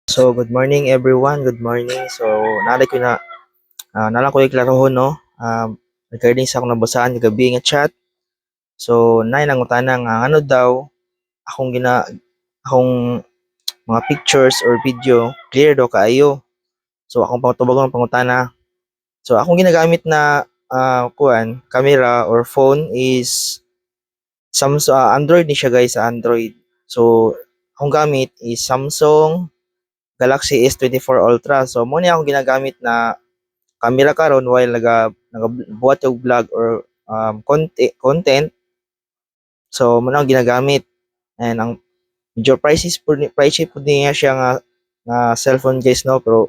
So, good morning everyone. Good morning. So, nalay ko na nalang ko iklarohon no. Regarding sa akong nabasaan gabi nga chat. So, nay nangutana nga ano daw akong akong mga pictures or video clear daw kaayo. So, akong patubagon pangutana. So, akong ginagamit na camera or phone is Samsung Android ni siya guys, sa Android. So, akong gamit is Samsung Galaxy S24 Ultra. So, mo ni akong ginagamit na camera karon while nagabuhat og vlog or content. So, mo na akong ginagamit. And ang medyo pricey po niya siya nga cellphone guys no, pero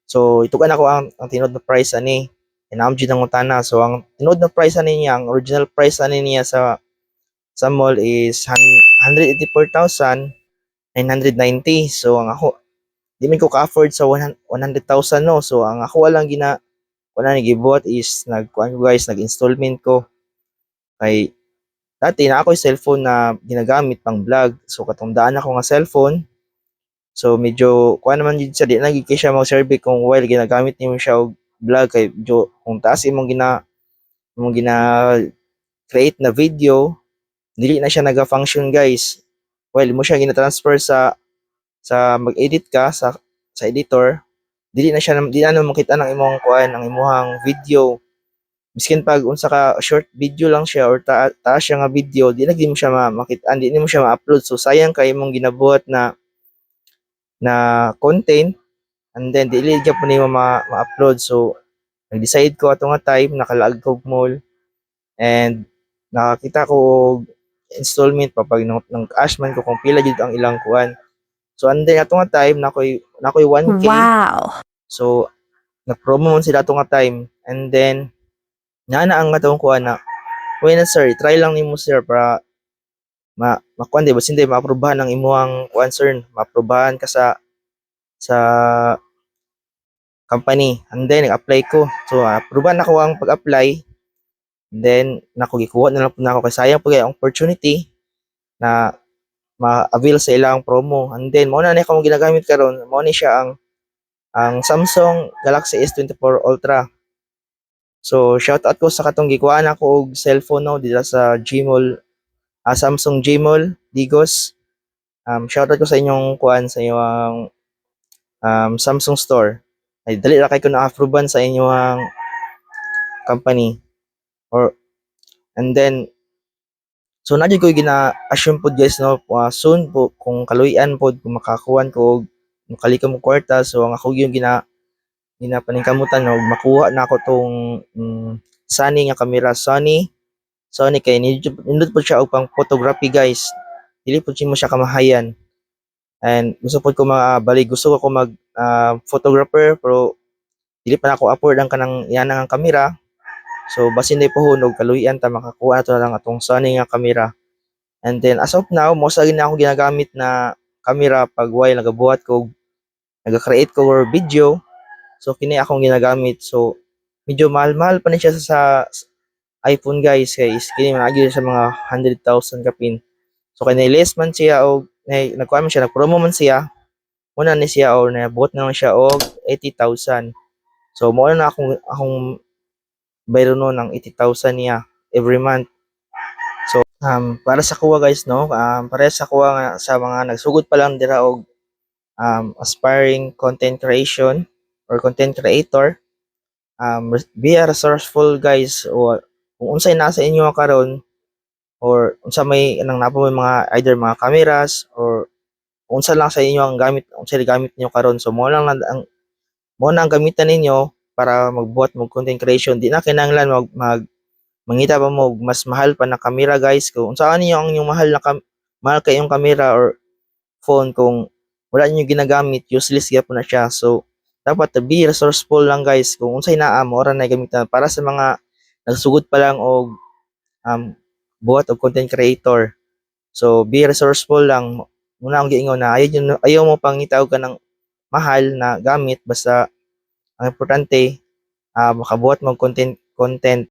so itukan ako ang tinod na price ani. And ang ang utana. So, ang tinod na price ani niya, ang original price ani niya sa mall is 184,990. So, ang ako di man ko ka-afford sa 100,000 no. So, ang ako lang wala nagibuhat is nagkuan ko guys, nag-installment ko. Kay dati na ako yung cellphone na ginagamit pang vlog. So, katungdaan ako nga cellphone. So, medyo kuan naman din siya, di na gid kay siya mag-survey kung while ginagamit niyo siya og vlog. Kay medyo kung taas imong gina create na video, dili na siya naga-function guys. While mo siya gina-transfer sa mag-edit ka sa editor, di na makita ng imong kuan, ang imong video. Miskin pag unsa ka short video lang siya or taas siya nga video, di mo siya makita, di mo siya ma-upload. So, sayang kay imong ginabuhat na content, and then dili gyud po nimo ma-upload. So, nag-decide ko ato nga time, nakalaag ko og mall, and nakakita ko og installment pa pag nang cash man ko kung pila jud ang ilang kuan. So, and then ato nga time nakoy 1K. Wow. So, nag-promo man sila ato nga time, and then na ang atong kuan na, "Uy na sir, try lang nimo sir para makuan di ba hindi maaprubahan ang imuhang kuan sir, maaprubahan ka sa company." And then nag-apply ko. So, aprubahan ako ang pag-apply. Then nako gikuha na lang po nako kay sayang po ang opportunity na ma-avail sa ilang promo. And then mo na ni akong ginagamit karon, mo ni siya ang Samsung Galaxy S24 Ultra. So, shout out ko sa katong gikuhaan ako og cellphone no dito sa Gmall, Samsung Gmall, Digos. Shout out ko sa inyong kuan sa inyong Samsung store. Ay dali ra kay ko na-approvean sa inyong company. Or and then so na ko gina-assume pod guys no, soon po kung kaluy-an pod kung makakuan ko og makalikom og kwarta. So, ang ako yung ginapaningkamutan og makuha na ako tong Sony nga camera. Sony kay nindot po siya og pang photography guys. Dili po mo siya kamahayan. And gusto po ko gusto ko mag photographer, pero dili pa na ako afford ang kanang yanang ang camera. So, basin day pohunog kaluyan ta makakuha na lang atong Sony nga camera. And then as of now, mo sa gina ako ginagamit na camera pag while nagabuhat ko, naga-create ko or video. So, kini akong ginagamit. So, medyo mahal-mahal pa ni siya sa iPhone guys, kay kini managi sa mga 100,000 kapin. So, kay less man siya og nagkuha man siya, nag-promo man siya. Una ni siya or nabuhat na lang siya og 80,000. So, mo na akong bayro no ng 80,000 niya every month. So, para sa kuha guys no, para sa kuha nga sa mga nagsugod pa lang dira og aspiring content creation or content creator, be resourceful guys. O kung unsay nasa inyo karon or unsa may nang napo may mga either mga cameras or unsa lang sa inyo ang gamit, unsa gamit niyo karon. So mo na ang gamitan ninyo para magbuhat mo content creation. Di na kinahanglan mangita pa mo mas mahal pa na camera guys. Kung saan niyo ang inyong mahal kayong camera or phone, kung wala niyo ginagamit, useless gyapon na siya. So dapat be resourceful lang guys. Kung unsay naa mo ora na gamitan para sa mga nagsugod pa lang og buhat og content creator. So be resourceful lang. Muna ang giingon na ayaw mo pangitaw ka ng mahal na gamit, basta ang importante makabuhat mo content